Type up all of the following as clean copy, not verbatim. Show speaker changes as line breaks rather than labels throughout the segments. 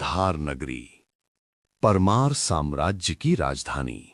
धार नगरी, परमार साम्राज्य की राजधानी।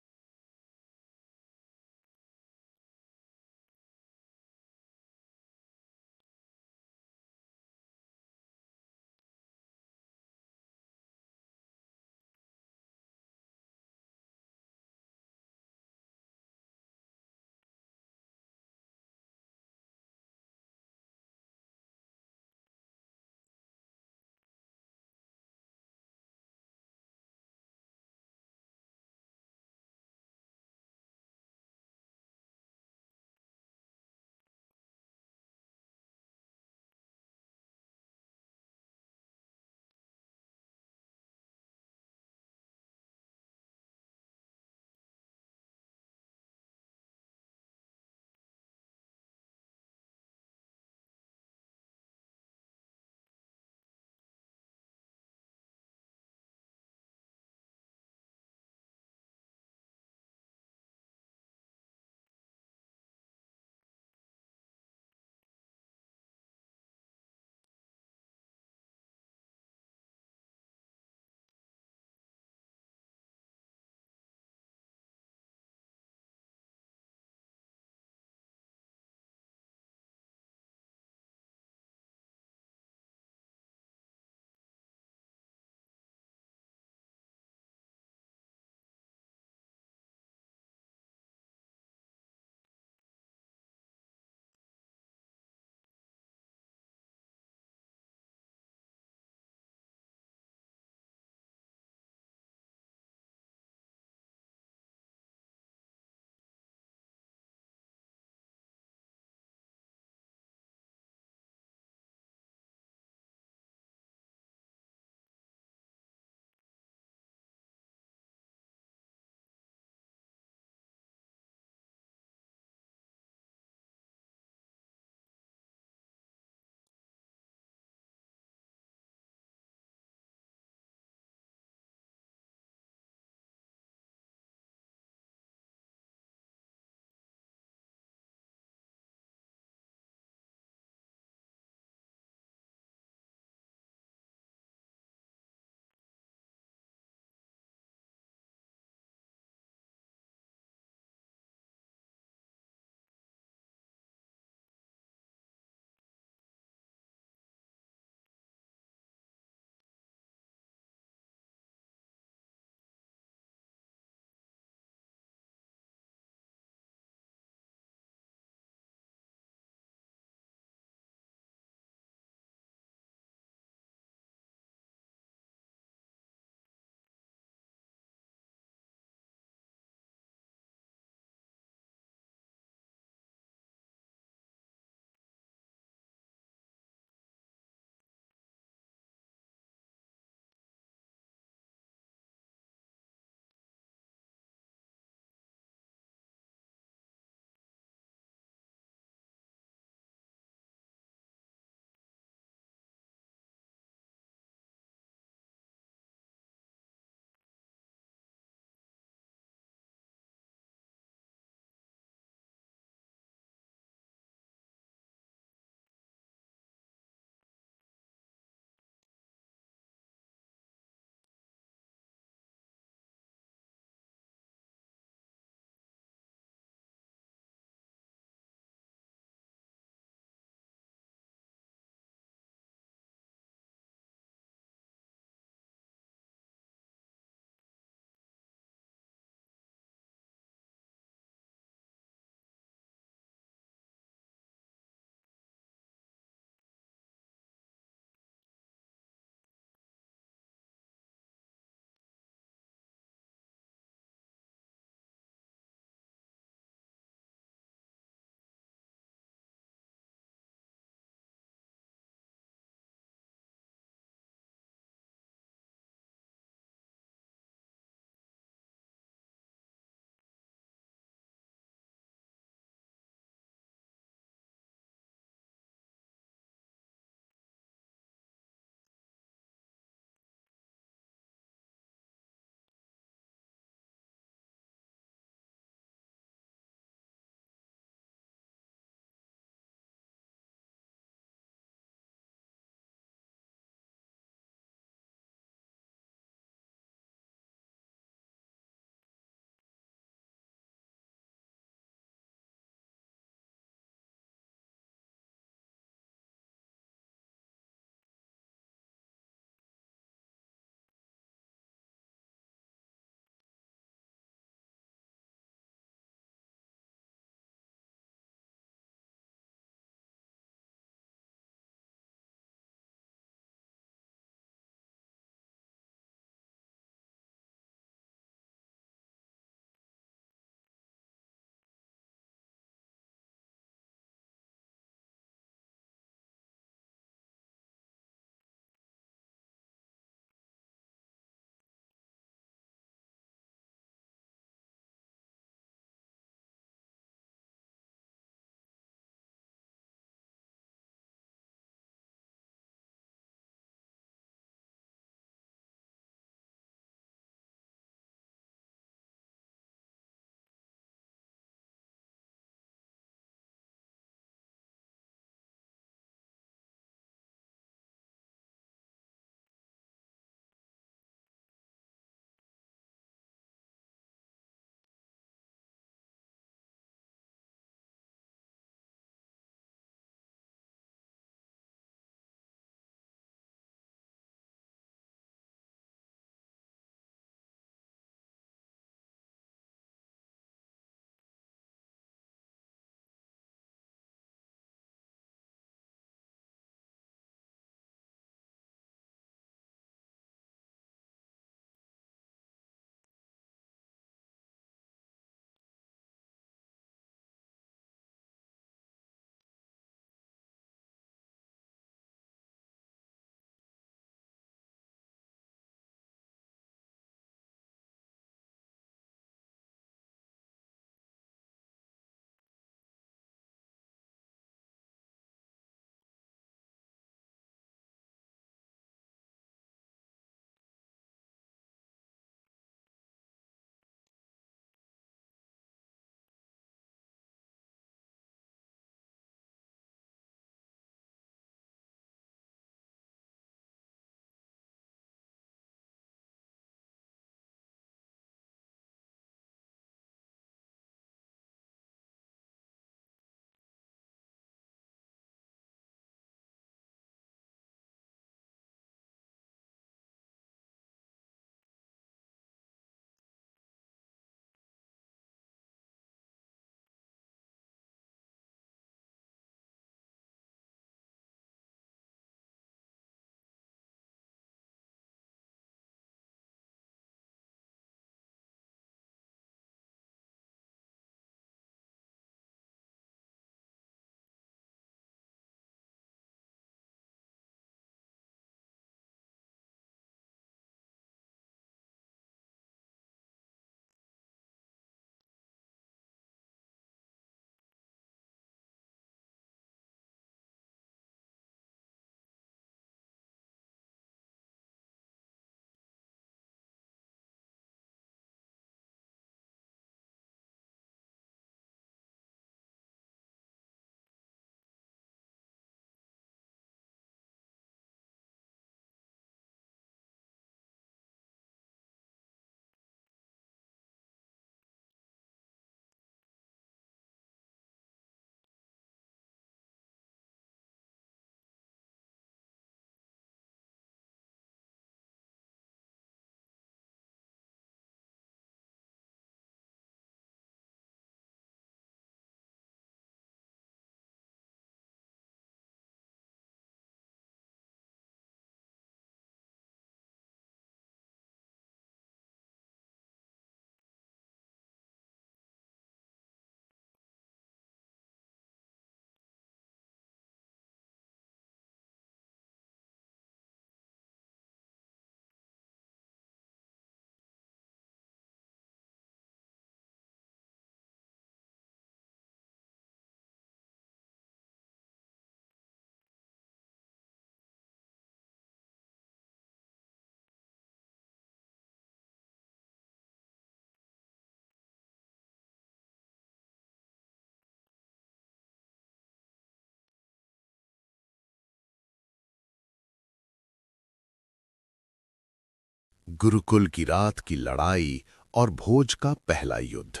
गुरुकुल की रात की लड़ाई और भोज का पहला युद्ध।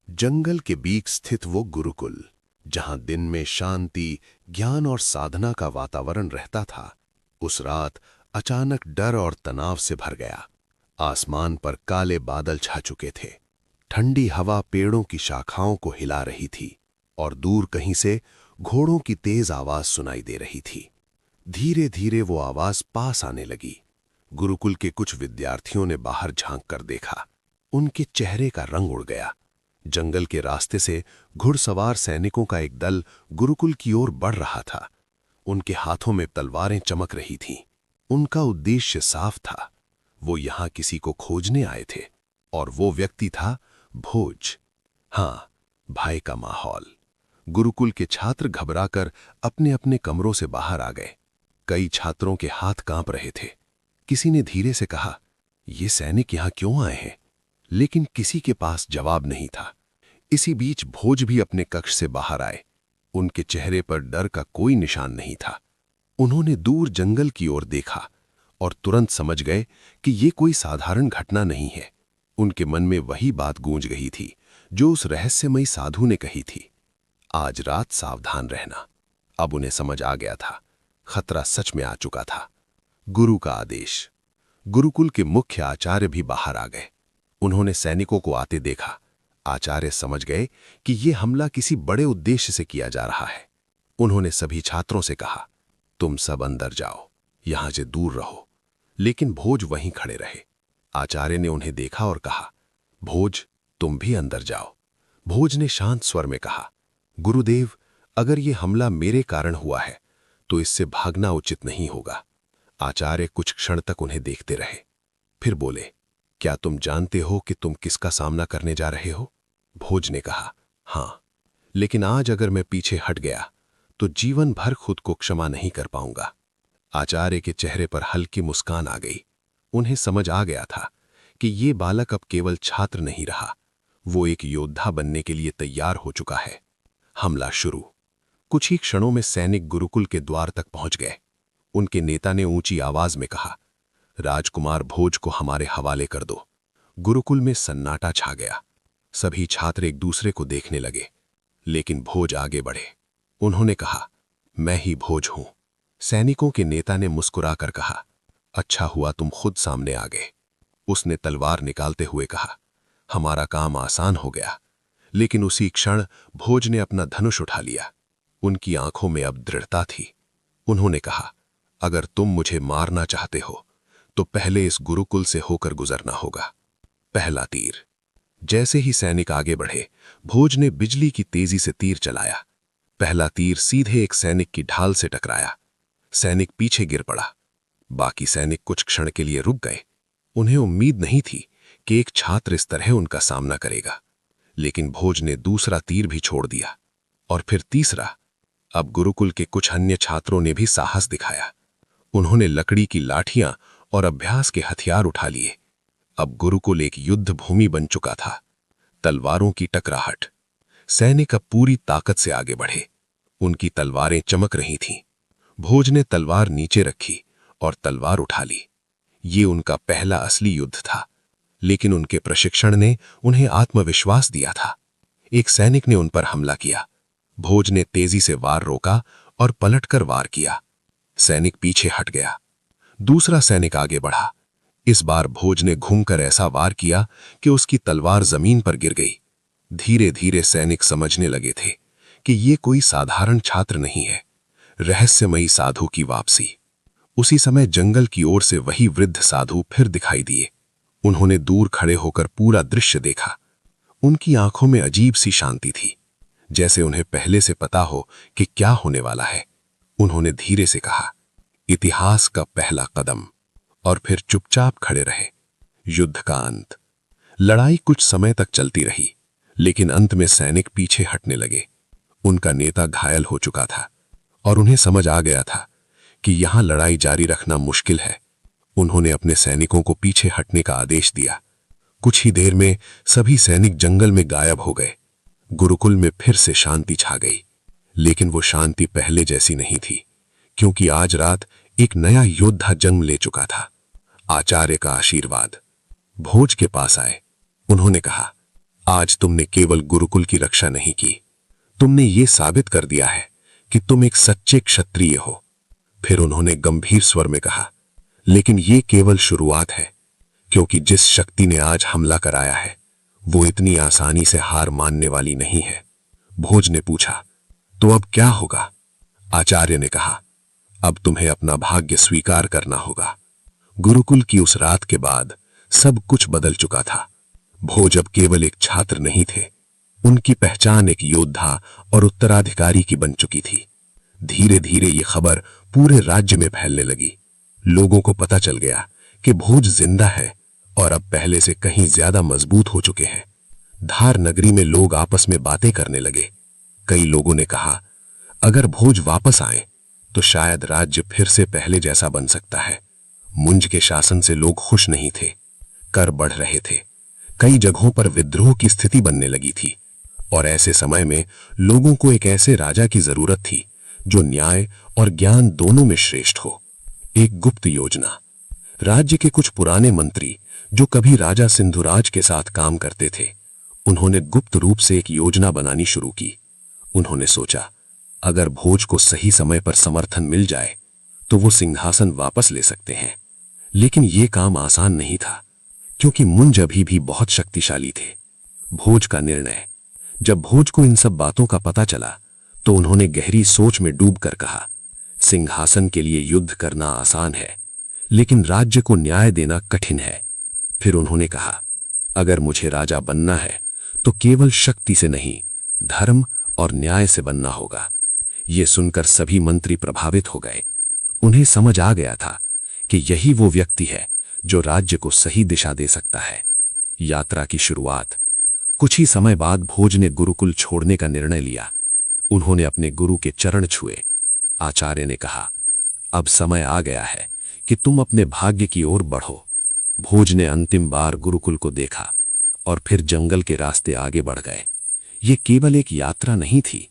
जंगल के बीच स्थित वो गुरुकुल, जहां दिन में शांति, ज्ञान और साधना का वातावरण रहता था, उस रात अचानक डर और तनाव से भर गया। आसमान पर काले बादल छा चुके थे, ठंडी हवा पेड़ों की शाखाओं को हिला रही थी और दूर कहीं से घोड़ों की तेज आवाज सुनाई दे रही थी। धीरे धीरे वो आवाज पास आने लगी। गुरुकुल के कुछ विद्यार्थियों ने बाहर झांक कर देखा। उनके चेहरे का रंग उड़ गया। जंगल के रास्ते से घुड़सवार सैनिकों का एक दल गुरुकुल की ओर बढ़ रहा था। उनके हाथों में तलवारें चमक रही थीं। उनका उद्देश्य साफ था, वो यहां किसी को खोजने आए थे, और वो व्यक्ति था भोज। हाँ, भय का माहौल। गुरुकुल के छात्र घबराकर अपने अपने कमरों से बाहर आ गए। कई छात्रों के हाथ कांप रहे थे। किसी ने धीरे से कहा, ये सैनिक यहां क्यों आए हैं? लेकिन किसी के पास जवाब नहीं था। इसी बीच भोज भी अपने कक्ष से बाहर आए। उनके चेहरे पर डर का कोई निशान नहीं था। उन्होंने दूर जंगल की ओर देखा और तुरंत समझ गए कि ये कोई साधारण घटना नहीं है। उनके मन में वही बात गूंज गई थी जो उस रहस्यमयी साधु ने कही थी, आज रात सावधान रहना। अब उन्हें समझ आ गया था, खतरा सच में आ चुका था। गुरु का आदेश। गुरुकुल के मुख्य आचार्य भी बाहर आ गए। उन्होंने सैनिकों को आते देखा। आचार्य समझ गए कि यह हमला किसी बड़े उद्देश्य से किया जा रहा है। उन्होंने सभी छात्रों से कहा, तुम सब अंदर जाओ, यहां से दूर रहो। लेकिन भोज वहीं खड़े रहे। आचार्य ने उन्हें देखा और कहा, भोज, तुम भी अंदर जाओ। भोज ने शांत स्वर में कहा, गुरुदेव, अगर यह हमला मेरे कारण हुआ है तो इससे भागना उचित नहीं होगा। आचार्य कुछ क्षण तक उन्हें देखते रहे, फिर बोले, क्या तुम जानते हो कि तुम किसका सामना करने जा रहे हो? भोज ने कहा, हां, लेकिन आज अगर मैं पीछे हट गया तो जीवन भर खुद को क्षमा नहीं कर पाऊंगा। आचार्य के चेहरे पर हल्की मुस्कान आ गई। उन्हें समझ आ गया था कि ये बालक अब केवल छात्र नहीं रहा, वो एक योद्धा बनने के लिए तैयार हो चुका है। हमला शुरू। कुछ ही क्षणों में सैनिक गुरुकुल के द्वार तक पहुंच गए। उनके नेता ने ऊंची आवाज में कहा, राजकुमार भोज को हमारे हवाले कर दो। गुरुकुल में सन्नाटा छा गया। सभी छात्र एक दूसरे को देखने लगे, लेकिन भोज आगे बढ़े। उन्होंने कहा, मैं ही भोज हूं। सैनिकों के नेता ने मुस्कुराकर कहा, अच्छा हुआ तुम खुद सामने आ गए। उसने तलवार निकालते हुए कहा, हमारा काम आसान हो गया। लेकिन उसी क्षण भोज ने अपना धनुष उठा लिया। उनकी आंखों में अब दृढ़ता थी। उन्होंने कहा, अगर तुम मुझे मारना चाहते हो तो पहले इस गुरुकुल से होकर गुजरना होगा। पहला तीर। जैसे ही सैनिक आगे बढ़े, भोज ने बिजली की तेजी से तीर चलाया। पहला तीर सीधे एक सैनिक की ढाल से टकराया। सैनिक पीछे गिर पड़ा। बाकी सैनिक कुछ क्षण के लिए रुक गए। उन्हें उम्मीद नहीं थी कि एक छात्र इस तरह उनका सामना करेगा। लेकिन भोज ने दूसरा तीर भी छोड़ दिया, और फिर तीसरा। अब गुरुकुल के कुछ अन्य छात्रों ने भी साहस दिखाया। उन्होंने लकड़ी की लाठियां और अभ्यास के हथियार उठा लिए। अब गुरुकुल एक युद्ध भूमि बन चुका था। तलवारों की टकराहट। सैनिक अब पूरी ताकत से आगे बढ़े। उनकी तलवारें चमक रही थीं। भोज ने तलवार नीचे रखी और तलवार उठा ली। ये उनका पहला असली युद्ध था, लेकिन उनके प्रशिक्षण ने उन्हें आत्मविश्वास दिया था। एक सैनिक ने उन पर हमला किया। भोज ने तेजी से वार रोका और पलटकर वार किया। सैनिक पीछे हट गया। दूसरा सैनिक आगे बढ़ा। इस बार भोज ने घूमकर ऐसा वार किया कि उसकी तलवार जमीन पर गिर गई। धीरे धीरे सैनिक समझने लगे थे कि ये कोई साधारण छात्र नहीं है, रहस्यमयी साधु की वापसी। उसी समय जंगल की ओर से वही वृद्ध साधु फिर दिखाई दिए। उन्होंने दूर खड़े होकर पूरा दृश्य देखा। उनकी आंखों में अजीब सी शांति थी, जैसे उन्हें पहले से पता हो कि क्या होने वाला है। उन्होंने धीरे से कहा, इतिहास का पहला कदम, और फिर चुपचाप खड़े रहे। युद्ध का अंत। लड़ाई कुछ समय तक चलती रही, लेकिन अंत में सैनिक पीछे हटने लगे। उनका नेता घायल हो चुका था और उन्हें समझ आ गया था कि यहां लड़ाई जारी रखना मुश्किल है। उन्होंने अपने सैनिकों को पीछे हटने का आदेश दिया। कुछ ही देर में सभी सैनिक जंगल में गायब हो गए। गुरुकुल में फिर से शांति छा गई, लेकिन वो शांति पहले जैसी नहीं थी, क्योंकि आज रात एक नया योद्धा जन्म ले चुका था।
आचार्य का आशीर्वाद। भोज के पास आए। उन्होंने कहा, आज तुमने केवल गुरुकुल की रक्षा नहीं की, तुमने ये साबित कर दिया है कि तुम एक सच्चे क्षत्रिय हो। फिर उन्होंने गंभीर स्वर में कहा, लेकिन ये केवल शुरुआत है, क्योंकि जिस शक्ति ने आज हमला कराया है वो इतनी आसानी से हार मानने वाली नहीं है। भोज ने पूछा, तो अब क्या होगा? आचार्य ने कहा, अब तुम्हें अपना भाग्य स्वीकार करना होगा। गुरुकुल की उस रात के बाद सब कुछ बदल चुका था। भोज अब केवल एक छात्र नहीं थे, उनकी पहचान एक योद्धा और उत्तराधिकारी की बन चुकी थी। धीरे धीरे ये खबर पूरे राज्य में फैलने लगी। लोगों को पता चल गया कि भोज जिंदा है और अब पहले से कहीं ज्यादा मजबूत हो चुके हैं। धार नगरी में लोग आपस में बातें करने लगे। कई लोगों ने कहा, अगर भोज वापस आए तो शायद राज्य फिर से पहले जैसा बन सकता है। मुंज के शासन से लोग खुश नहीं थे, कर बढ़ रहे थे, कई जगहों पर विद्रोह की स्थिति बनने लगी थी। और ऐसे समय में लोगों को एक ऐसे राजा की जरूरत थी जो न्याय और ज्ञान दोनों में श्रेष्ठ हो। एक गुप्त योजना। राज्य के कुछ पुराने मंत्री जो कभी राजा सिंधुराज के साथ काम करते थे, उन्होंने गुप्त रूप से एक योजना बनानी शुरू की। उन्होंने सोचा, अगर भोज को सही समय पर समर्थन मिल जाए तो वो सिंहासन वापस ले सकते हैं। लेकिन यह काम आसान नहीं था, क्योंकि मुंज अभी भी बहुत शक्तिशाली थे। भोज का निर्णय। जब भोज को इन सब बातों का पता चला तो उन्होंने गहरी सोच में डूबकर कहा, सिंहासन के लिए युद्ध करना आसान है, लेकिन राज्य को न्याय देना कठिन है। फिर उन्होंने कहा, अगर मुझे राजा बनना है तो केवल शक्ति से नहीं, धर्म और न्याय से बनना होगा। ये सुनकर सभी मंत्री प्रभावित हो गए। उन्हें समझ आ गया था कि यही वो व्यक्ति है जो राज्य को सही दिशा दे सकता है। यात्रा की शुरुआत। कुछ ही समय बाद भोज ने गुरुकुल छोड़ने का निर्णय लिया। उन्होंने अपने गुरु के चरण छुए। आचार्य ने कहा, अब समय आ गया है कि तुम अपने भाग्य की ओर बढ़ो। भोज ने अंतिम बार गुरुकुल को देखा और फिर जंगल के रास्ते आगे बढ़ गए। ये केवल एक यात्रा नहीं थी,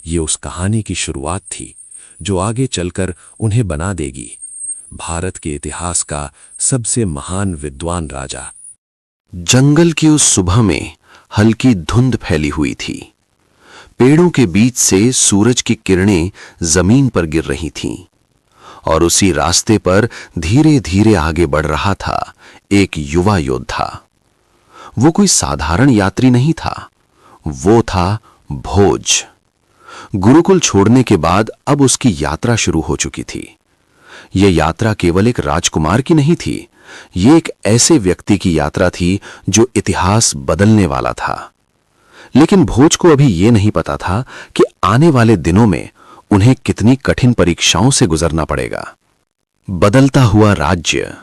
ये उस कहानी की शुरुआत थी जो आगे चलकर उन्हें बना देगी भारत के इतिहास का सबसे महान विद्वान राजा।
जंगल की उस सुबह में हल्की धुंध फैली हुई थी। पेड़ों के बीच से सूरज की किरणें जमीन पर गिर रही थीं और उसी रास्ते पर धीरे धीरे आगे बढ़ रहा था एक युवा योद्धा। वो कोई साधारण यात्री नहीं था, वो था भोज। गुरुकुल छोड़ने के बाद अब उसकी यात्रा शुरू हो चुकी थी। यह यात्रा केवल एक राजकुमार की नहीं थी, ये एक ऐसे व्यक्ति की यात्रा थी जो इतिहास बदलने वाला था। लेकिन भोज को अभी यह नहीं पता था कि आने वाले दिनों में उन्हें कितनी कठिन परीक्षाओं से गुजरना पड़ेगा। बदलता हुआ राज्य।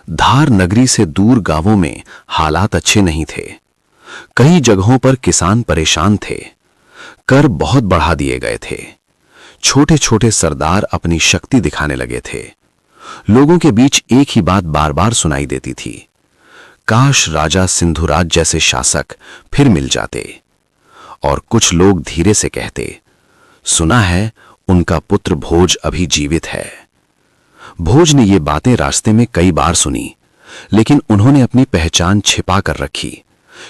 धार नगरी से दूर गांवों में हालात अच्छे नहीं थे। कई जगहों पर किसान परेशान थे, कर बहुत बढ़ा दिए गए थे, छोटे छोटे सरदार अपनी शक्ति दिखाने लगे थे। लोगों के बीच एक ही बात बार बार सुनाई देती थी, काश राजा सिंधुराज जैसे शासक फिर मिल जाते। और कुछ लोग धीरे से कहते, सुना है उनका पुत्र भोज अभी जीवित है। भोज ने ये बातें रास्ते में कई बार सुनी, लेकिन उन्होंने अपनी पहचान छिपा कर रखी,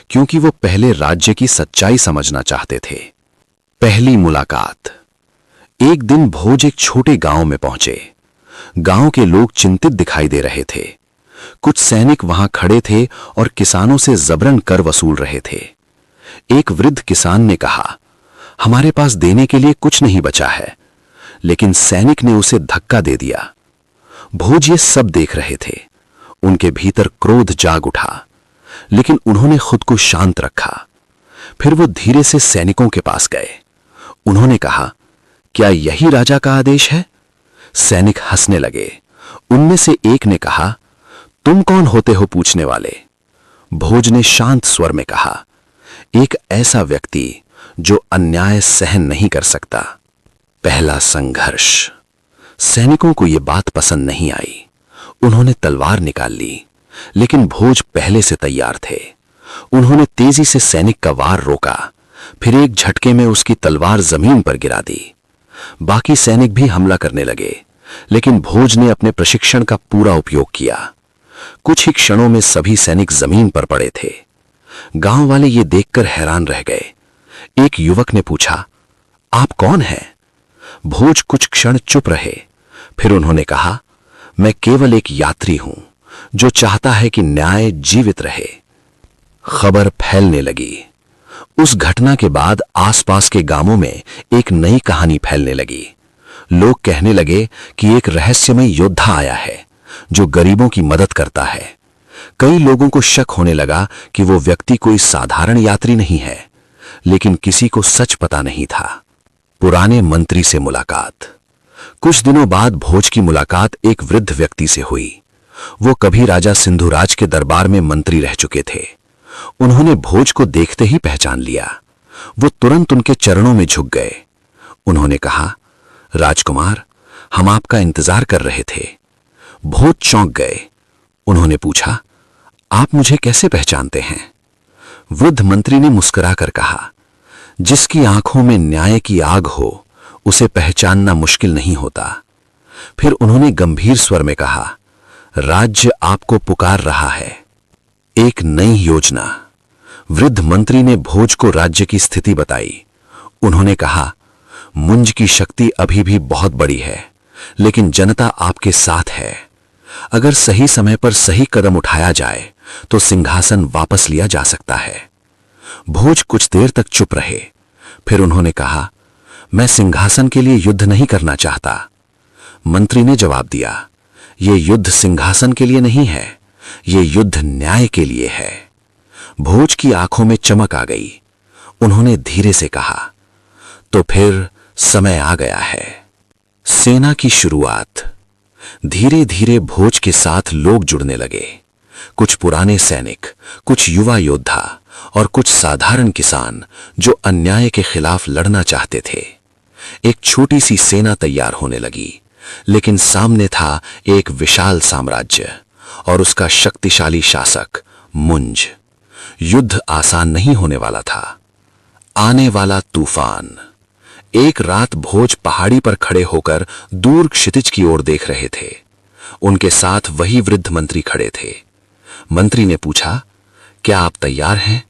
क्योंकि वो पहले राज्य की सच्चाई समझना चाहते थे। पहली मुलाकात। एक दिन भोज एक छोटे गांव में पहुंचे। गांव के लोग चिंतित दिखाई दे रहे थे। कुछ सैनिक वहां खड़े थे और किसानों से जबरन कर वसूल रहे थे। एक वृद्ध किसान ने कहा, हमारे पास देने के लिए कुछ नहीं बचा है, लेकिन सैनिक ने उसे धक्का दे दिया। भोज ये सब देख रहे थे। उनके भीतर क्रोध जाग उठा, लेकिन उन्होंने खुद को शांत रखा। फिर वो धीरे से सैनिकों के पास गए। उन्होंने कहा, क्या यही राजा का आदेश है? सैनिक हंसने लगे। उनमें से एक ने कहा, तुम कौन होते हो पूछने वाले? भोज ने शांत स्वर में कहा, एक ऐसा व्यक्ति जो अन्याय सहन नहीं कर सकता। पहला संघर्ष। सैनिकों को यह बात पसंद नहीं आई। उन्होंने तलवार निकाल ली, लेकिन भोज पहले से तैयार थे। उन्होंने तेजी से सैनिक का वार रोका, फिर एक झटके में उसकी तलवार जमीन पर गिरा दी। बाकी सैनिक भी हमला करने लगे, लेकिन भोज ने अपने प्रशिक्षण का पूरा उपयोग किया।
कुछ ही क्षणों में सभी सैनिक जमीन पर पड़े थे। गांव वाले ये देखकर हैरान रह गए। एक युवक ने पूछा, आप कौन हैं? भोज कुछ क्षण चुप रहे, फिर उन्होंने कहा, मैं केवल एक यात्री हूं जो चाहता है कि न्याय जीवित रहे। खबर फैलने लगी। उस घटना के बाद आसपास के गांवों में एक नई कहानी फैलने लगी। लोग कहने लगे कि एक रहस्यमय योद्धा आया है जो गरीबों की मदद करता है। कई लोगों को शक होने लगा कि वो व्यक्ति कोई साधारण यात्री नहीं है, लेकिन किसी को सच पता नहीं था। पुराने मंत्री से मुलाकात। कुछ दिनों बाद भोज की मुलाकात एक वृद्ध व्यक्ति से हुई। वो कभी राजा सिंधुराज के दरबार में मंत्री रह चुके थे। उन्होंने भोज को देखते ही पहचान लिया। वो तुरंत उनके चरणों में झुक गए। उन्होंने कहा, राजकुमार, हम आपका इंतजार कर रहे थे। भोज चौंक गए। उन्होंने पूछा, आप मुझे कैसे पहचानते हैं? वृद्ध मंत्री ने मुस्कुराकर कहा, जिसकी आंखों में न्याय की आग हो उसे पहचानना मुश्किल नहीं होता। फिर उन्होंने गंभीर स्वर में कहा, राज्य आपको पुकार रहा है। एक नई योजना। वृद्ध मंत्री ने भोज को राज्य की स्थिति बताई। उन्होंने कहा, मुंज की शक्ति अभी भी बहुत बड़ी है, लेकिन जनता आपके साथ है। अगर सही समय पर सही कदम उठाया जाए तो सिंहासन वापस लिया जा सकता है। भोज कुछ देर तक चुप रहे। फिर उन्होंने कहा, मैं सिंहासन के लिए युद्ध नहीं करना चाहता। मंत्री ने जवाब दिया, यह युद्ध सिंहासन के लिए नहीं है, यह युद्ध न्याय के लिए है। भोज की आंखों में चमक आ गई। उन्होंने धीरे से कहा, तो फिर समय आ गया है। सेना की शुरुआत। धीरे धीरे भोज के साथ लोग जुड़ने लगे। कुछ पुराने सैनिक, कुछ युवा योद्धा और कुछ साधारण किसान जो अन्याय के खिलाफ लड़ना चाहते थे। एक छोटी सी सेना तैयार होने लगी, लेकिन सामने था एक विशाल साम्राज्य और उसका शक्तिशाली शासक मुंज। युद्ध आसान नहीं होने वाला था। आने वाला तूफान। एक रात भोज पहाड़ी पर खड़े होकर दूर क्षितिज की ओर देख रहे थे। उनके साथ वही वृद्ध मंत्री खड़े थे। मंत्री ने पूछा, क्या आप तैयार हैं?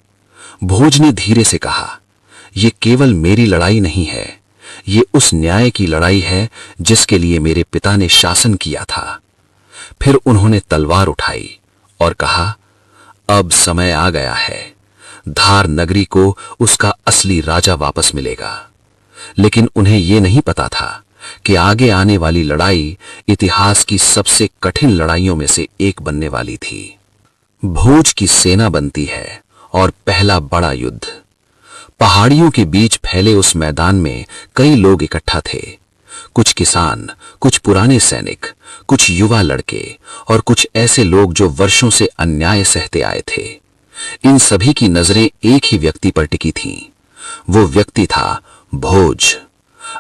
भोज ने धीरे से कहा, यह केवल मेरी लड़ाई नहीं है, ये उस न्याय की लड़ाई है जिसके लिए मेरे पिता ने शासन किया था। फिर उन्होंने तलवार उठाई और कहा, अब समय आ गया है। धार नगरी को उसका असली राजा वापस मिलेगा। लेकिन उन्हें यह नहीं पता था कि आगे आने वाली लड़ाई इतिहास की सबसे कठिन लड़ाइयों में से एक बनने वाली थी। भोज की सेना बनती है और पहला बड़ा युद्ध। पहाड़ियों के बीच फैले उस मैदान में कई लोग इकट्ठा थे। कुछ किसान, कुछ पुराने सैनिक, कुछ युवा लड़के और कुछ ऐसे लोग जो वर्षों से अन्याय सहते आए थे। इन सभी की नजरें एक ही व्यक्ति पर टिकी थीं। वो व्यक्ति था भोज।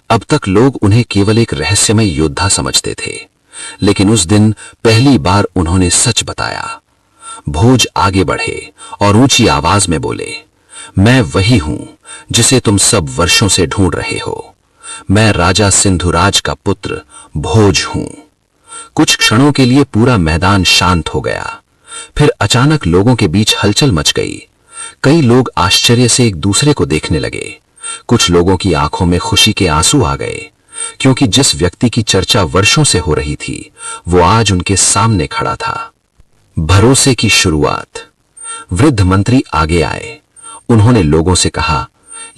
अब तक लोग उन्हें केवल एक रहस्यमय योद्धा समझते थे, लेकिन उस दिन पहली बार उन्होंने सच बताया। भोज आगे बढ़े और ऊंची आवाज में बोले, मैं वही हूं जिसे तुम सब वर्षों से ढूंढ रहे हो। मैं राजा सिंधुराज का पुत्र भोज हूं। कुछ क्षणों के लिए पूरा मैदान शांत हो गया। फिर अचानक लोगों के बीच हलचल मच गई। कई लोग आश्चर्य से एक दूसरे को देखने लगे। कुछ लोगों की आंखों में खुशी के आंसू आ गए, क्योंकि जिस व्यक्ति की चर्चा वर्षों से हो रही थी वो आज उनके सामने खड़ा था। भरोसे की शुरुआत। वृद्ध मंत्री आगे आए। उन्होंने लोगों से कहा,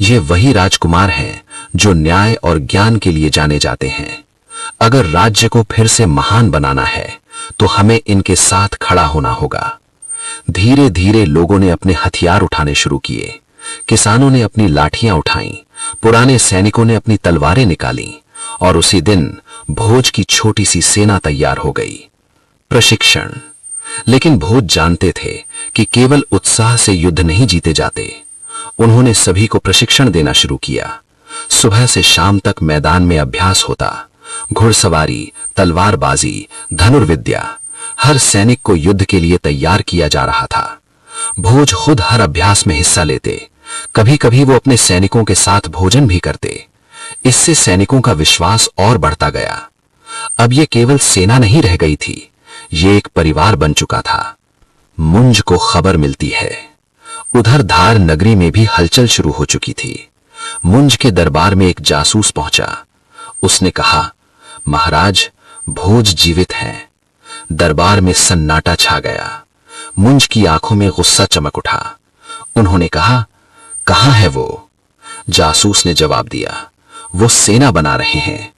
यह वही राजकुमार हैं जो न्याय और ज्ञान के लिए जाने जाते हैं। अगर राज्य को फिर से महान बनाना है तो हमें इनके साथ खड़ा होना होगा। धीरे धीरे लोगों ने अपने हथियार उठाने शुरू किए। किसानों ने अपनी लाठियां उठाईं, पुराने सैनिकों ने अपनी तलवारें निकाली और उसी दिन भोज की छोटी सी सेना तैयार हो गई। प्रशिक्षण। लेकिन भोज जानते थे कि केवल उत्साह से युद्ध नहीं जीते जाते। उन्होंने सभी को प्रशिक्षण देना शुरू किया। सुबह से शाम तक मैदान में अभ्यास होता। घुड़सवारी, तलवारबाजी, धनुर्विद्या, हर सैनिक को युद्ध के लिए तैयार किया जा रहा था। भोज खुद हर अभ्यास में हिस्सा लेते। कभी कभी वो अपने सैनिकों के साथ भोजन भी करते। इससे सैनिकों का विश्वास और बढ़ता गया। अब ये केवल सेना नहीं रह गई थी, ये एक परिवार बन चुका था। मुंज को खबर मिलती है। उधर धार नगरी में भी हलचल शुरू हो चुकी थी। मुंज के दरबार में एक जासूस पहुंचा। उसने कहा, महाराज, भोज जीवित हैं। दरबार में सन्नाटा छा गया। मुंज की आंखों में गुस्सा चमक उठा। उन्होंने कहा, कहां है वो? जासूस ने जवाब दिया, वो सेना बना रहे हैं।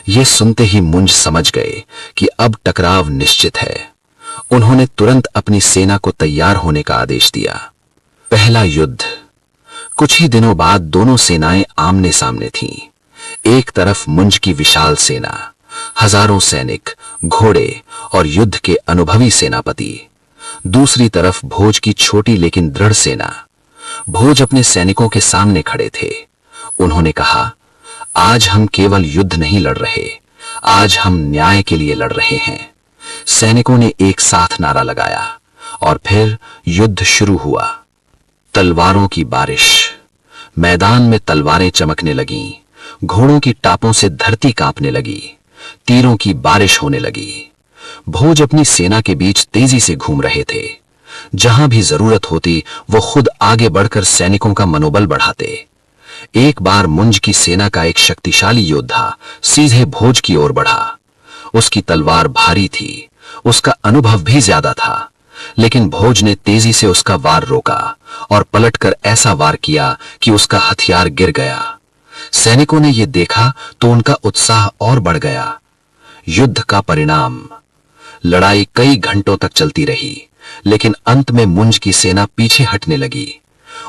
ये सुनते ही मुंज समझ गए कि अब टकराव निश्चित है। उन्होंने तुरंत अपनी सेना को तैयार होने का आदेश दिया। पहला युद्ध। कुछ ही दिनों बाद दोनों सेनाएं आमने सामने थीं। एक तरफ मुंज की विशाल सेना, हजारों सैनिक, घोड़े और युद्ध के अनुभवी सेनापति। दूसरी तरफ भोज की छोटी लेकिन दृढ़ सेना। भोज अपने सैनिकों के सामने खड़े थे। उन्होंने कहा, आज हम केवल युद्ध नहीं लड़ रहे, आज हम न्याय के लिए लड़ रहे हैं। सैनिकों ने एक साथ नारा लगाया और फिर युद्ध शुरू हुआ। तलवारों की बारिश। मैदान में तलवारें चमकने लगीं। घोड़ों की टापों से धरती कांपने लगी। तीरों की बारिश होने लगी। भोज अपनी सेना के बीच तेजी से घूम रहे थे। जहां भी जरूरत होती वो खुद आगे बढ़कर सैनिकों का मनोबल बढ़ाते। एक बार मुंज की सेना का एक शक्तिशाली योद्धा सीधे भोज की ओर बढ़ा। उसकी तलवार भारी थी, उसका अनुभव भी ज्यादा था, लेकिन भोज ने तेजी से उसका वार रोका और पलटकर ऐसा वार किया कि उसका हथियार गिर गया। सैनिकों ने यह देखा तो उनका उत्साह और बढ़ गया। युद्ध का परिणाम। लड़ाई कई घंटों तक चलती रही, लेकिन अंत में मुंज की सेना पीछे हटने लगी।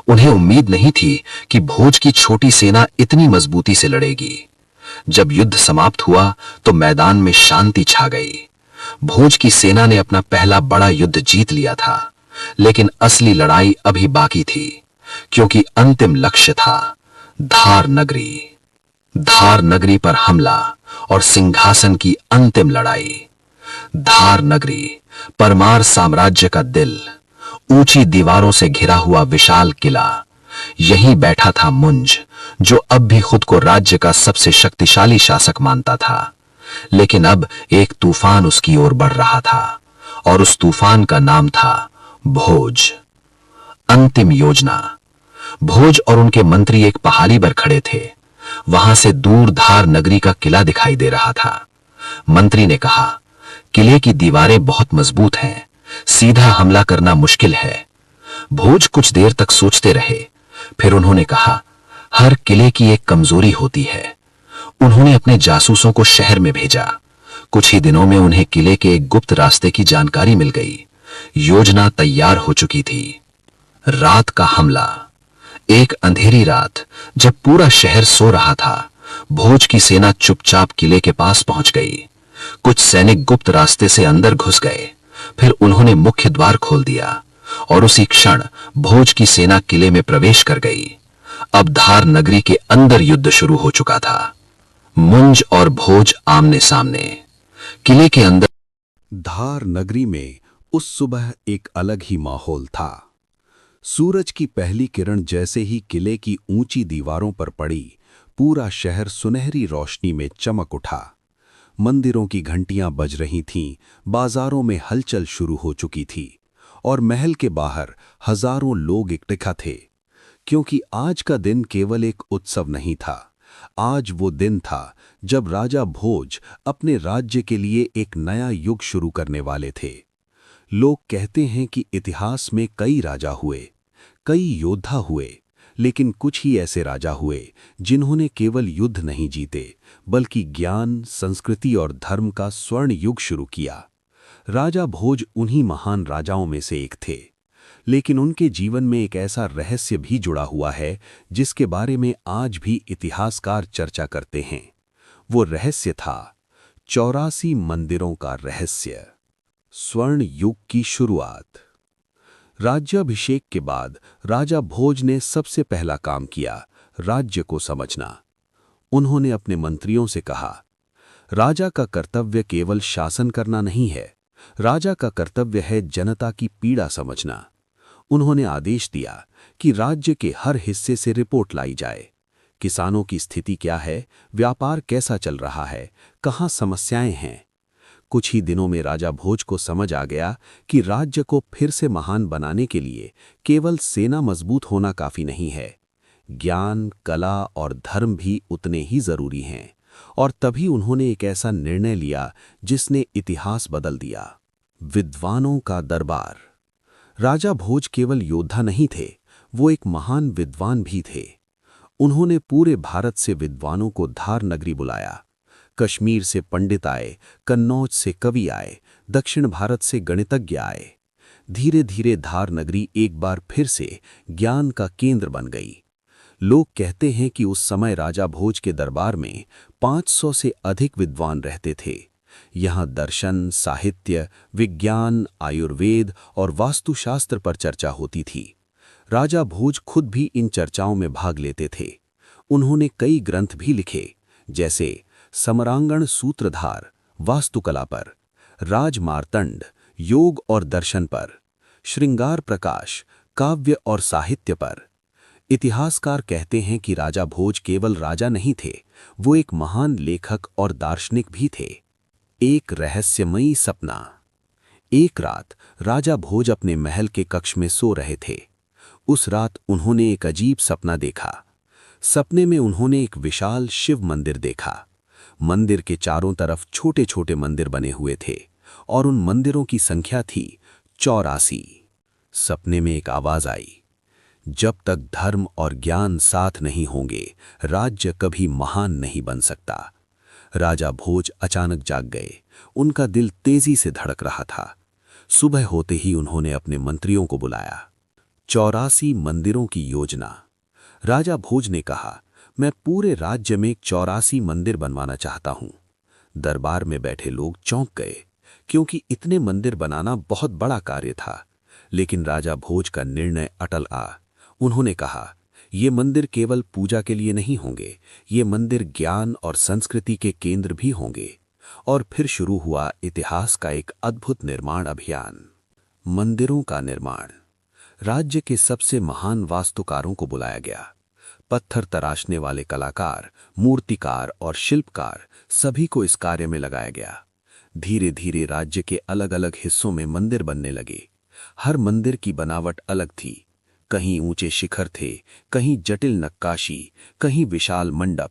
उन्हें उम्मीद नहीं थी कि भोज की छोटी सेना इतनी मजबूती से लड़ेगी। जब युद्ध समाप्त हुआ तो मैदान में शांति छा गई। भोज की सेना ने अपना पहला बड़ा युद्ध जीत लिया था, लेकिन असली लड़ाई अभी बाकी थी, क्योंकि अंतिम लक्ष्य था धार नगरी। धार नगरी पर हमला और सिंहासन की अंतिम लड़ाई। धार नगरी, परमार साम्राज्य का दिल, ऊंची दीवारों से घिरा हुआ विशाल किला। यहीं बैठा था मुंज, जो अब भी खुद को राज्य का सबसे शक्तिशाली शासक मानता था। लेकिन अब एक तूफान उसकी ओर बढ़ रहा था, और उस तूफान का नाम था भोज। अंतिम योजना। भोज और उनके मंत्री एक पहाड़ी पर खड़े थे। वहां से दूर धार नगरी का किला दिखाई दे रहा था। मंत्री ने कहा, किले की दीवारें बहुत मजबूत हैं, सीधा हमला करना मुश्किल है। भोज कुछ देर तक सोचते रहे, फिर उन्होंने कहा, हर किले की एक कमजोरी होती है। उन्होंने अपने जासूसों को शहर में भेजा। कुछ ही दिनों में उन्हें किले के एक गुप्त रास्ते की जानकारी मिल गई। योजना तैयार हो चुकी थी। रात का हमला। एक अंधेरी रात, जब पूरा शहर सो रहा था, भोज की सेना चुपचाप किले के पास पहुंच गई। कुछ सैनिक गुप्त रास्ते से अंदर घुस गए। फिर उन्होंने मुख्य द्वार खोल दिया और उसी क्षण भोज की सेना किले में प्रवेश कर गई। अब धार नगरी के अंदर युद्ध शुरू हो चुका था। मुंज और भोज आमने सामने। किले के अंदर
धार नगरी में उस सुबह एक अलग ही माहौल था। सूरज की पहली किरण जैसे ही किले की ऊंची दीवारों पर पड़ी, पूरा शहर सुनहरी रोशनी में चमक उठा। मंदिरों की घंटियां बज रही थीं, बाजारों में हलचल शुरू हो चुकी थी, और महल के बाहर हजारों लोग इकट्ठा थे। क्योंकि आज का दिन केवल एक उत्सव नहीं था, आज वो दिन था जब राजा भोज अपने राज्य के लिए एक नया युग शुरू करने वाले थे। लोग कहते हैं कि इतिहास में कई राजा हुए, कई योद्धा हुए, लेकिन कुछ ही ऐसे राजा हुए जिन्होंने केवल युद्ध नहीं जीते, बल्कि ज्ञान, संस्कृति और धर्म का स्वर्ण युग शुरू किया। राजा भोज उन्हीं महान राजाओं में से एक थे, लेकिन उनके जीवन में एक ऐसा रहस्य भी जुड़ा हुआ है जिसके बारे में आज भी इतिहासकार चर्चा करते हैं। वो रहस्य था 84 मंदिरों का रहस्य। स्वर्ण युग की शुरुआत। राज्याभिषेक के बाद राजा भोज ने सबसे पहला काम किया राज्य को समझना। उन्होंने अपने मंत्रियों से कहा, राजा का कर्तव्य केवल शासन करना नहीं है, राजा का कर्तव्य है जनता की पीड़ा समझना। उन्होंने आदेश दिया कि राज्य के हर हिस्से से रिपोर्ट लाई जाए। किसानों की स्थिति क्या है, व्यापार कैसा चल रहा है, कहाँ समस्याएं हैं। कुछ ही दिनों में राजा भोज को समझ आ गया कि राज्य को फिर से महान बनाने के लिए केवल सेना मजबूत होना काफी नहीं है, ज्ञान, कला और धर्म भी उतने ही जरूरी हैं। और तभी उन्होंने एक ऐसा निर्णय लिया जिसने इतिहास बदल दिया। विद्वानों का दरबार। राजा भोज केवल योद्धा नहीं थे, वो एक महान विद्वान भी थे। उन्होंने पूरे भारत से विद्वानों को धार नगरी बुलाया। कश्मीर से पंडित आए, कन्नौज से कवि आए, दक्षिण भारत से गणितज्ञ आए। धीरे धीरे धार नगरी एक बार फिर से ज्ञान का केंद्र बन गई। लोग कहते हैं कि उस समय राजा भोज के दरबार में 500 से अधिक विद्वान रहते थे। यहाँ दर्शन, साहित्य, विज्ञान, आयुर्वेद और वास्तुशास्त्र पर चर्चा होती थी। राजा भोज खुद भी इन चर्चाओं में भाग लेते थे। उन्होंने कई ग्रंथ भी लिखे, जैसे समरांगण सूत्रधार वास्तुकला पर, राजमार्तंड योग और दर्शन पर, श्रृंगार प्रकाश काव्य और साहित्य पर। इतिहासकार कहते हैं कि राजा भोज केवल राजा नहीं थे, वो एक महान लेखक और दार्शनिक भी थे। एक रहस्यमयी सपना। एक रात राजा भोज अपने महल के कक्ष में सो रहे थे। उस रात उन्होंने एक अजीब सपना देखा। सपने में उन्होंने एक विशाल शिव मंदिर देखा। मंदिर के चारों तरफ छोटे छोटे मंदिर बने हुए थे और उन मंदिरों की संख्या थी 84। सपने में एक आवाज आई, जब तक धर्म और ज्ञान साथ नहीं होंगे, राज्य कभी महान नहीं बन सकता। राजा भोज अचानक जाग गए। उनका दिल तेजी से धड़क रहा था। सुबह होते ही उन्होंने अपने मंत्रियों को बुलाया। 84 मंदिरों की योजना। राजा भोज ने कहा, मैं पूरे राज्य में 84 मंदिर बनवाना चाहता हूं। दरबार में बैठे लोग चौंक गए, क्योंकि इतने मंदिर बनाना बहुत बड़ा कार्य था। लेकिन राजा भोज का निर्णय अटल आ। उन्होंने कहा, ये मंदिर केवल पूजा के लिए नहीं होंगे, ये मंदिर ज्ञान और संस्कृति के केंद्र भी होंगे। और फिर शुरू हुआ इतिहास का एक अद्भुत निर्माण अभियान। मंदिरों का निर्माण। राज्य के सबसे महान वास्तुकारों को बुलाया गया। पत्थर तराशने वाले कलाकार, मूर्तिकार और शिल्पकार सभी को इस कार्य में लगाया गया। धीरे धीरे राज्य के अलग अलग हिस्सों में मंदिर बनने लगे। हर मंदिर की बनावट अलग थी। कहीं ऊंचे शिखर थे, कहीं जटिल नक्काशी, कहीं विशाल मंडप।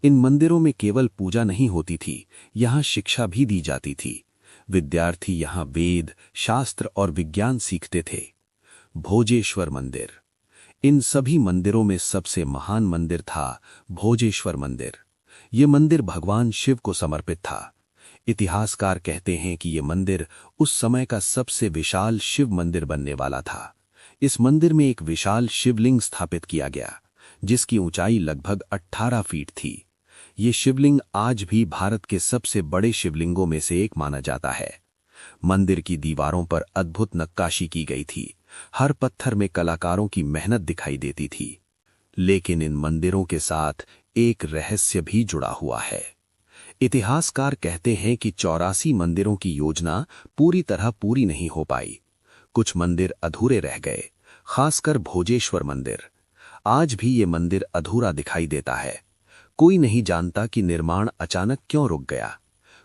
इन मंदिरों में केवल पूजा नहीं होती थी, यहाँ शिक्षा भी दी जाती थी। विद्यार्थी यहाँ वेद, शास्त्र और विज्ञान सीखते थे। भोजेश्वर मंदिर। इन सभी मंदिरों में सबसे महान मंदिर था भोजेश्वर मंदिर। ये मंदिर भगवान शिव को समर्पित था। इतिहासकार कहते हैं कि ये मंदिर उस समय का सबसे विशाल शिव मंदिर बनने वाला था। इस मंदिर में एक विशाल शिवलिंग स्थापित किया गया, जिसकी ऊंचाई लगभग 18 फीट थी। ये शिवलिंग आज भी भारत के सबसे बड़े शिवलिंगों में से एक माना जाता है। मंदिर की दीवारों पर अद्भुत नक्काशी की गई थी। हर पत्थर में कलाकारों की मेहनत दिखाई देती थी। लेकिन इन मंदिरों के साथ एक रहस्य भी जुड़ा हुआ है। इतिहासकार कहते हैं कि 84 मंदिरों की योजना पूरी तरह पूरी नहीं हो पाई। कुछ मंदिर अधूरे रह गए, खासकर भोजेश्वर मंदिर। आज भी ये मंदिर अधूरा दिखाई देता है। कोई नहीं जानता कि निर्माण अचानक क्यों रुक गया।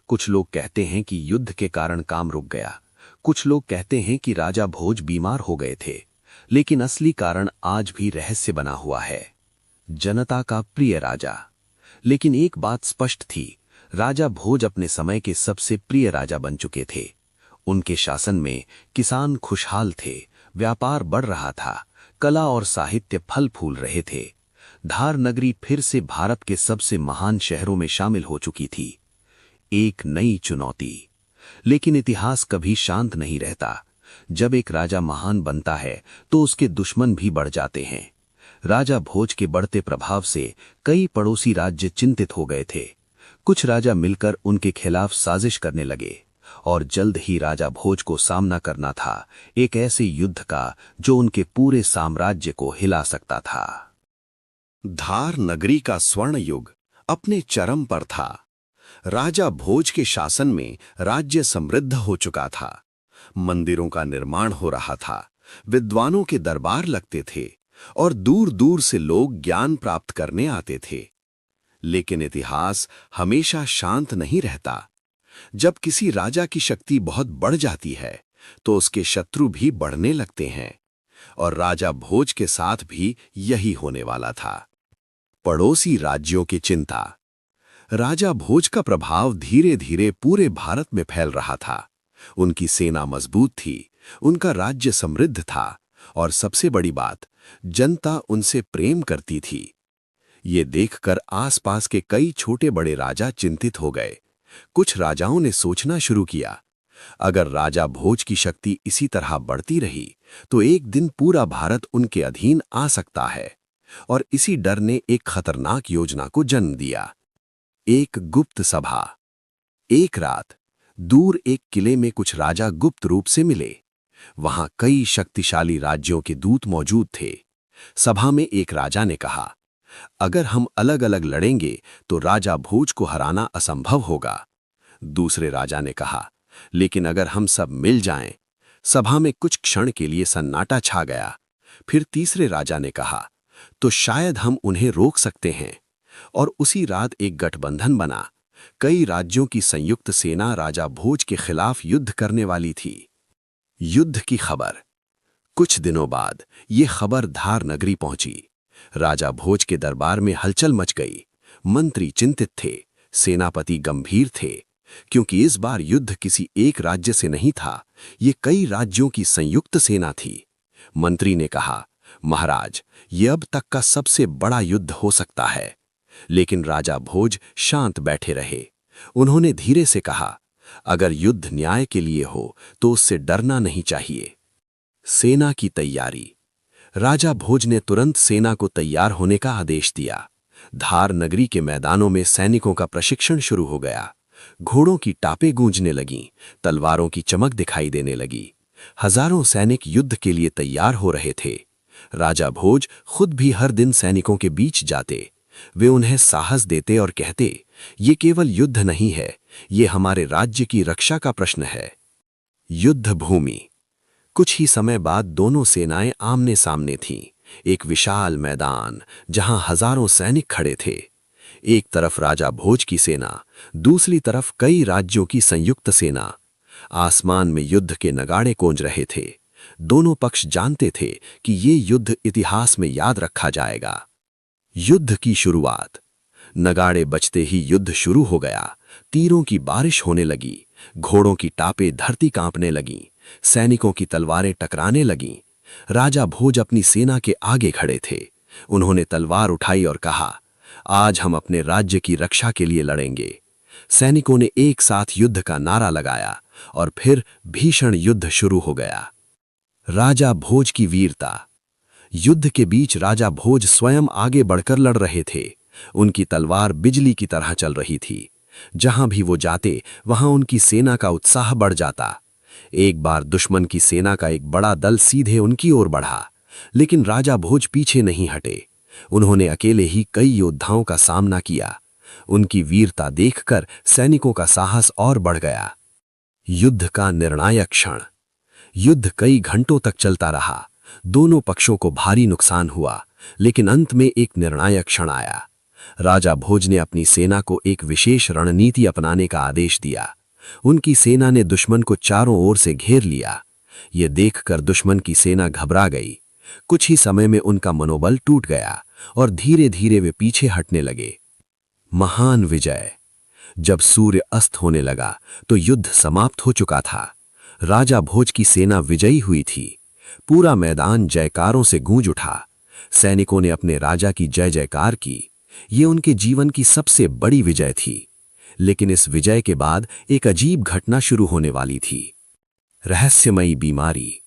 कुछ लोग कहते हैं कि युद्ध के कारण काम रुक गया। कुछ लोग कहते हैं कि राजा भोज बीमार हो गए थे। लेकिन असली कारण आज भी रहस्य बना हुआ है। जनता का प्रिय राजा। लेकिन एक बात स्पष्ट थी, राजा भोज अपने समय के सबसे प्रिय राजा बन चुके थे। उनके शासन में किसान खुशहाल थे, व्यापार बढ़ रहा था, कला और साहित्य फल फूल रहे थे। धार नगरी फिर से भारत के सबसे महान शहरों में शामिल हो चुकी थी। एक नई चुनौती। लेकिन इतिहास कभी शांत नहीं रहता। जब एक राजा महान बनता है तो उसके दुश्मन भी बढ़ जाते हैं। राजा भोज के बढ़ते प्रभाव से कई पड़ोसी राज्य चिंतित हो गए थे। कुछ राजा मिलकर उनके खिलाफ साजिश करने लगे और जल्द ही राजा भोज को सामना करना था एक ऐसे युद्ध का जो उनके पूरे साम्राज्य को हिला सकता था।
धार नगरी का स्वर्ण युग अपने चरम पर था। राजा भोज के शासन में राज्य समृद्ध हो चुका था। मंदिरों का निर्माण हो रहा था, विद्वानों के दरबार लगते थे और दूर दूर से लोग ज्ञान प्राप्त करने आते थे। लेकिन इतिहास हमेशा शांत नहीं रहता।
जब किसी राजा की शक्ति बहुत बढ़ जाती है तो उसके शत्रु भी बढ़ने लगते हैं, और राजा भोज के साथ भी यही होने वाला था। पड़ोसी राज्यों की चिंता। राजा भोज का प्रभाव धीरे धीरे पूरे भारत में फैल रहा था। उनकी सेना मजबूत थी, उनका राज्य समृद्ध था, और सबसे बड़ी बात, जनता उनसे प्रेम करती थी। ये देखकर आसपास के कई छोटे बड़े राजा चिंतित हो गए। कुछ राजाओं ने सोचना शुरू किया, अगर राजा भोज की शक्ति इसी तरह बढ़ती रही तो एक दिन पूरा भारत उनके अधीन आ सकता है। और इसी डर ने एक खतरनाक योजना को जन्म दिया। एक गुप्त सभा। एक रात दूर एक किले में कुछ राजा गुप्त रूप से मिले। वहां कई शक्तिशाली राज्यों के दूत मौजूद थे। सभा में एक राजा ने कहा, अगर हम अलग अलग लड़ेंगे तो राजा भोज को हराना असंभव होगा। दूसरे राजा ने कहा, लेकिन अगर हम सब मिल जाएं। सभा में कुछ क्षण के लिए सन्नाटा छा गया। फिर तीसरे राजा ने कहा, तो शायद हम उन्हें रोक सकते हैं। और उसी रात एक गठबंधन बना। कई राज्यों की संयुक्त सेना राजा भोज के खिलाफ युद्ध करने वाली थी। युद्ध की खबर। कुछ दिनों बाद ये खबर धार नगरी पहुंची। राजा भोज के दरबार में हलचल मच गई। मंत्री चिंतित थे, सेनापति गंभीर थे, क्योंकि इस बार युद्ध किसी एक राज्य से नहीं था, ये कई राज्यों की संयुक्त सेना थी। मंत्री ने कहा, महाराज, ये अब तक का सबसे बड़ा युद्ध हो सकता है। लेकिन राजा भोज शांत बैठे रहे। उन्होंने धीरे से कहा, अगर युद्ध न्याय के लिए हो तो उससे डरना नहीं चाहिए। सेना की तैयारी। राजा भोज ने तुरंत सेना को तैयार होने का आदेश दिया। धार नगरी के मैदानों में सैनिकों का प्रशिक्षण शुरू हो गया। घोड़ों की टापें गूंजने लगीं, तलवारों की चमक दिखाई देने लगी। हजारों सैनिक युद्ध के लिए तैयार हो रहे थे। राजा भोज खुद भी हर दिन सैनिकों के बीच जाते। वे उन्हें साहस देते और कहते, ये केवल युद्ध नहीं है, ये हमारे राज्य की रक्षा का प्रश्न है। युद्ध भूमि। कुछ ही समय बाद दोनों सेनाएं आमने सामने थीं। एक विशाल मैदान जहां हजारों सैनिक खड़े थे। एक तरफ राजा भोज की सेना, दूसरी तरफ कई राज्यों की संयुक्त सेना। आसमान में युद्ध के नगाड़े गूंज रहे थे। दोनों पक्ष जानते थे कि ये युद्ध इतिहास में याद रखा जाएगा। युद्ध की शुरुआत। नगाड़े बजते ही युद्ध शुरू हो गया। तीरों की बारिश होने लगी, घोड़ों की टापें धरती कांपने लगीं, सैनिकों की तलवारें टकराने लगीं। राजा भोज अपनी सेना के आगे खड़े थे। उन्होंने तलवार उठाई और कहा, आज हम अपने राज्य की रक्षा के लिए लड़ेंगे। सैनिकों ने एक साथ युद्ध का नारा लगाया और फिर भीषण युद्ध शुरू हो गया। राजा भोज की वीरता। युद्ध के बीच राजा भोज स्वयं आगे बढ़कर लड़ रहे थे। उनकी तलवार बिजली की तरह चल रही थी। जहां भी वो जाते वहां उनकी सेना का उत्साह बढ़ जाता। एक बार दुश्मन की सेना का एक बड़ा दल सीधे उनकी ओर बढ़ा, लेकिन राजा भोज पीछे नहीं हटे। उन्होंने अकेले ही कई योद्धाओं का सामना किया। उनकी वीरता देखकर सैनिकों का साहस और बढ़ गया। युद्ध का निर्णायक क्षण। युद्ध कई घंटों तक चलता रहा। दोनों पक्षों को भारी नुकसान हुआ, लेकिन अंत में एक निर्णायक क्षण आया। राजा भोज ने अपनी सेना को एक विशेष रणनीति अपनाने का आदेश दिया। उनकी सेना ने दुश्मन को चारों ओर से घेर लिया। ये देखकर दुश्मन की सेना घबरा गई। कुछ ही समय में उनका मनोबल टूट गया और धीरे धीरे वे पीछे हटने लगे। महान विजय। जब सूर्य अस्त होने लगा तो युद्ध समाप्त हो चुका था। राजा भोज की सेना विजयी हुई थी। पूरा मैदान जयकारों से गूंज उठा। सैनिकों ने अपने राजा की जय जयकार की। ये उनके जीवन की सबसे बड़ी विजय थी। लेकिन इस विजय के बाद एक अजीब घटना शुरू होने वाली थी। रहस्यमयी बीमारी।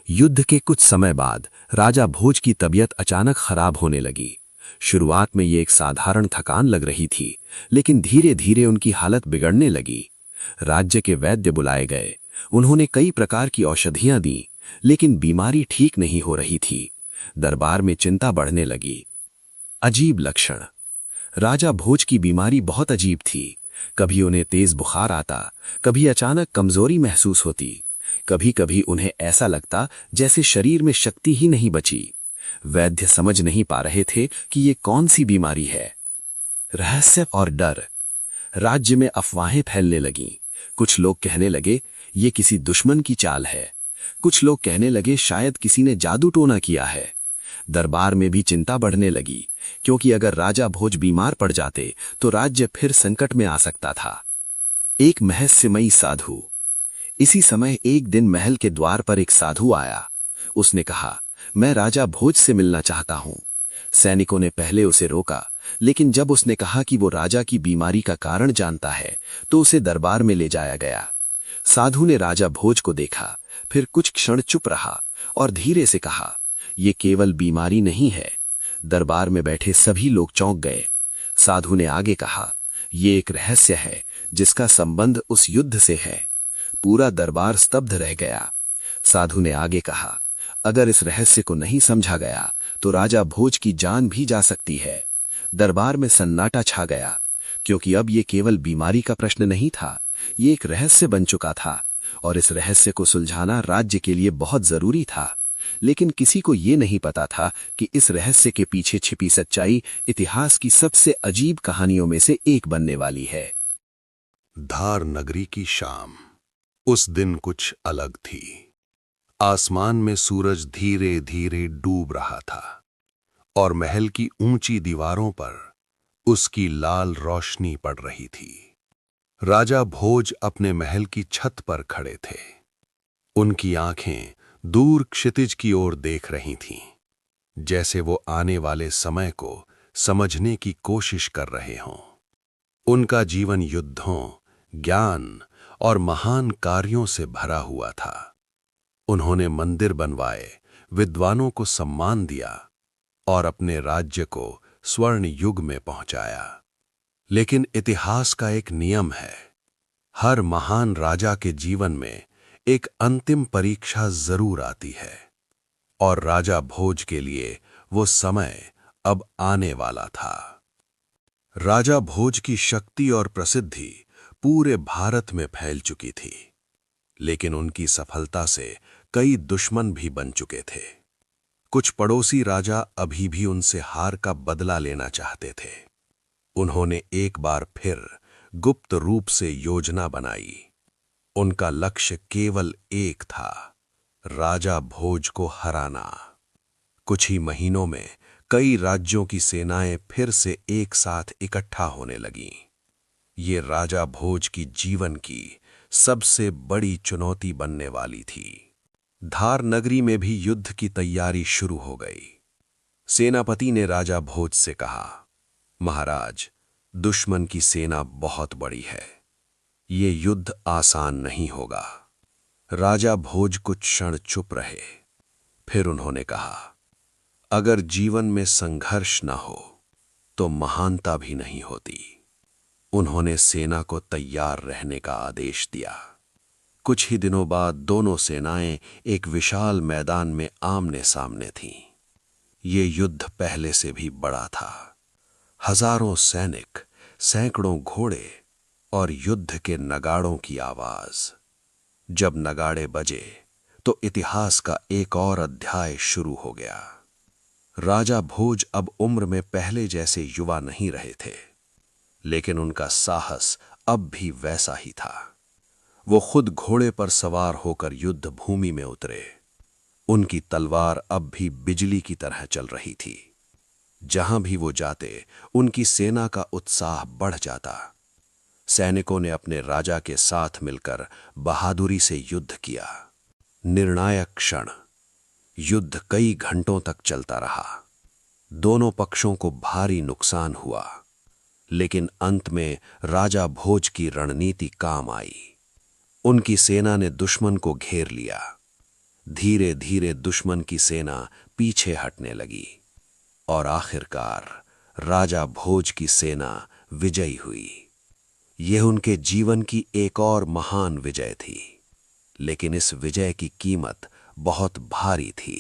युद्ध के कुछ समय बाद राजा भोज की तबीयत अचानक खराब होने लगी। शुरुआत में ये एक साधारण थकान लग रही थी, लेकिन धीरे धीरे उनकी हालत बिगड़ने लगी। राज्य के वैद्य बुलाए गए। उन्होंने कई प्रकार की औषधियां दी, लेकिन बीमारी ठीक नहीं हो रही थी। दरबार में चिंता बढ़ने लगी। अजीब लक्षण। राजा भोज की बीमारी बहुत अजीब थी। कभी उन्हें तेज बुखार आता, कभी अचानक कमजोरी महसूस होती, कभी कभी उन्हें ऐसा लगता जैसे शरीर में शक्ति ही नहीं बची। वैद्य समझ नहीं पा रहे थे कि ये कौन सी बीमारी है। रहस्य और डर। राज्य में अफवाहें फैलने लगीं।
कुछ लोग कहने लगे ये किसी दुश्मन की चाल है, कुछ लोग कहने लगे शायद किसी ने जादू टोना किया है। दरबार में भी चिंता बढ़ने लगी, क्योंकि अगर राजा भोज बीमार पड़ जाते तो राज्य फिर संकट में आ सकता था। एक रहस्यमयी साधु। इसी समय एक दिन महल के द्वार पर एक साधु आया। उसने कहा, मैं राजा भोज से मिलना चाहता हूं। सैनिकों ने पहले उसे रोका, लेकिन जब उसने कहा कि वो राजा की बीमारी का कारण जानता है तो उसे दरबार में ले जाया गया। साधु ने राजा भोज को देखा, फिर कुछ क्षण चुप रहा और धीरे से कहा, ये केवल बीमारी नहीं है। दरबार में बैठे सभी लोग चौंक गए। साधु ने आगे कहा, ये एक रहस्य है जिसका संबंध उस युद्ध से है। पूरा दरबार स्तब्ध रह गया। साधु ने आगे कहा, अगर इस रहस्य को नहीं समझा गया तो राजा भोज की जान भी जा सकती है। दरबार में सन्नाटा छा गया, क्योंकि अब ये केवल बीमारी का प्रश्न नहीं था, ये एक रहस्य बन चुका था और इस रहस्य को सुलझाना राज्य के लिए बहुत जरूरी था। लेकिन किसी को ये नहीं पता था कि इस रहस्य के पीछे छिपी सच्चाई इतिहास की सबसे अजीब कहानियों में से एक बनने वाली है।
धार नगरी की शाम उस दिन कुछ अलग थी। आसमान में सूरज धीरे धीरे डूब रहा था और महल की ऊंची दीवारों पर उसकी लाल रोशनी पड़ रही थी। राजा भोज अपने महल की छत पर खड़े थे। उनकी आंखें दूर क्षितिज की ओर देख रही थीं, जैसे वो आने वाले समय को समझने की कोशिश कर रहे हों। उनका जीवन युद्धों, ज्ञान और महान कार्यों से भरा हुआ था। उन्होंने मंदिर बनवाए, विद्वानों को सम्मान दिया और अपने राज्य को स्वर्ण युग में पहुंचाया। लेकिन इतिहास का एक नियम है, हर महान राजा के जीवन में एक अंतिम परीक्षा जरूर आती है, और राजा भोज के लिए वो समय अब आने वाला था। राजा भोज की शक्ति और प्रसिद्धि पूरे भारत में फैल चुकी थी, लेकिन उनकी सफलता से कई दुश्मन भी बन चुके थे। कुछ पड़ोसी राजा अभी भी उनसे हार का बदला लेना चाहते थे। उन्होंने एक बार फिर गुप्त रूप से योजना बनाई। उनका लक्ष्य केवल एक था, राजा भोज को हराना। कुछ ही महीनों में कई राज्यों की सेनाएं फिर से एक साथ इकट्ठा होने लगीं। ये राजा भोज की जीवन की सबसे बड़ी चुनौती बनने वाली थी। धार नगरी में भी युद्ध की तैयारी शुरू हो गई। सेनापति ने राजा भोज से कहा, महाराज, दुश्मन की सेना बहुत बड़ी है, ये युद्ध आसान नहीं होगा। राजा भोज कुछ क्षण चुप रहे, फिर उन्होंने कहा, अगर जीवन में संघर्ष न हो तो महानता भी नहीं होती। उन्होंने सेना को तैयार रहने का आदेश दिया। कुछ ही दिनों बाद दोनों सेनाएं एक विशाल मैदान में आमने सामने थीं। ये युद्ध पहले से भी बड़ा था। हजारों सैनिक, सैकड़ों घोड़े और युद्ध के नगाड़ों की आवाज। जब नगाड़े बजे तो इतिहास का एक और अध्याय शुरू हो गया। राजा भोज अब उम्र में पहले जैसे युवा नहीं रहे थे, लेकिन उनका साहस अब भी वैसा ही था। वो खुद घोड़े पर सवार होकर युद्ध भूमि में उतरे। उनकी तलवार अब भी बिजली की तरह चल रही थी। जहां भी वो जाते, उनकी सेना का उत्साह बढ़ जाता। सैनिकों ने अपने राजा के साथ मिलकर बहादुरी से युद्ध किया। निर्णायक क्षण। युद्ध कई घंटों तक चलता रहा। दोनों पक्षों को भारी नुकसान हुआ, लेकिन अंत में राजा भोज की रणनीति काम आई। उनकी सेना ने दुश्मन को घेर लिया। धीरे धीरे दुश्मन की सेना पीछे हटने लगी और आखिरकार राजा भोज की सेना विजयी हुई। यह उनके जीवन की एक और महान विजय थी, लेकिन इस विजय की कीमत बहुत भारी थी।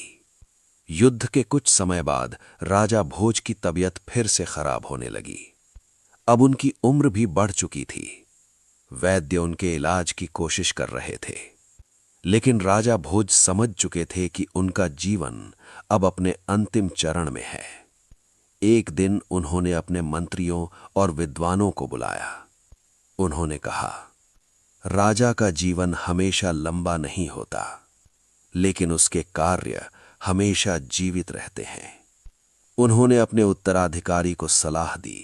युद्ध के कुछ समय बाद राजा भोज की तबीयत फिर से खराब होने लगी। अब उनकी उम्र भी बढ़ चुकी थी। वैद्य उनके इलाज की कोशिश कर रहे थे, लेकिन राजा भोज समझ चुके थे कि उनका जीवन अब अपने अंतिम चरण में है। एक दिन उन्होंने अपने मंत्रियों और विद्वानों को बुलाया। उन्होंने कहा,
राजा का जीवन हमेशा लंबा नहीं होता, लेकिन उसके कार्य हमेशा जीवित रहते हैं। उन्होंने अपने उत्तराधिकारी को सलाह दी,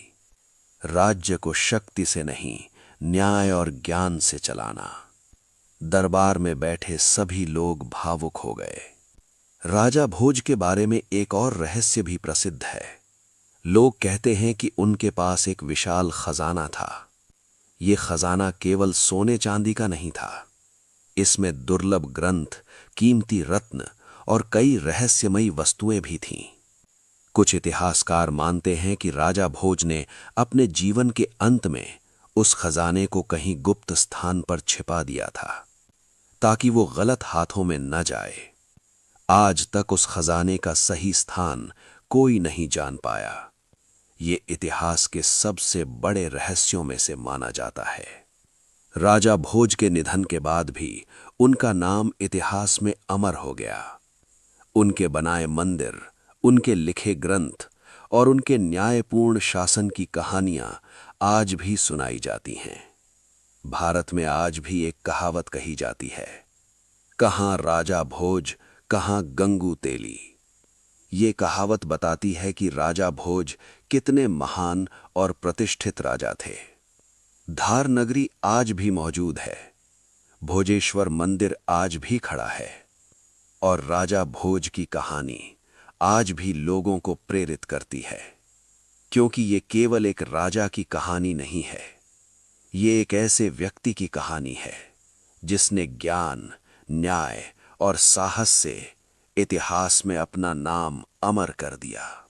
राज्य को शक्ति से नहीं, न्याय और ज्ञान से चलाना। दरबार में बैठे सभी लोग भावुक हो गए। राजा भोज के बारे में एक और रहस्य भी प्रसिद्ध है। लोग कहते हैं कि उनके पास एक विशाल खजाना था। ये खजाना केवल सोने चांदी का नहीं था। इसमें दुर्लभ ग्रंथ, कीमती रत्न और कई रहस्यमयी वस्तुएं भी थीं। कुछ इतिहासकार मानते हैं कि राजा भोज ने अपने जीवन के अंत में उस खजाने को कहीं गुप्त स्थान पर छिपा दिया था, ताकि वो गलत हाथों में न जाए। आज तक उस खजाने का सही स्थान कोई नहीं जान पाया। ये इतिहास के सबसे बड़े रहस्यों में से माना जाता है। राजा भोज के निधन के बाद भी उनका नाम इतिहास में अमर हो गया। उनके बनाए मंदिर, उनके लिखे ग्रंथ और उनके न्यायपूर्ण शासन की कहानियां आज भी सुनाई जाती हैं। भारत में आज भी एक कहावत कही जाती है, कहां राजा भोज, कहां गंगू तेली। ये कहावत बताती है कि राजा भोज कितने महान और प्रतिष्ठित राजा थे। धार नगरी आज भी मौजूद है, भोजेश्वर मंदिर आज भी खड़ा है और राजा भोज की कहानी आज भी लोगों को प्रेरित करती है, क्योंकि ये केवल एक राजा की कहानी नहीं है, ये एक ऐसे व्यक्ति की कहानी है जिसने ज्ञान, न्याय और साहस से इतिहास में अपना नाम अमर कर दिया।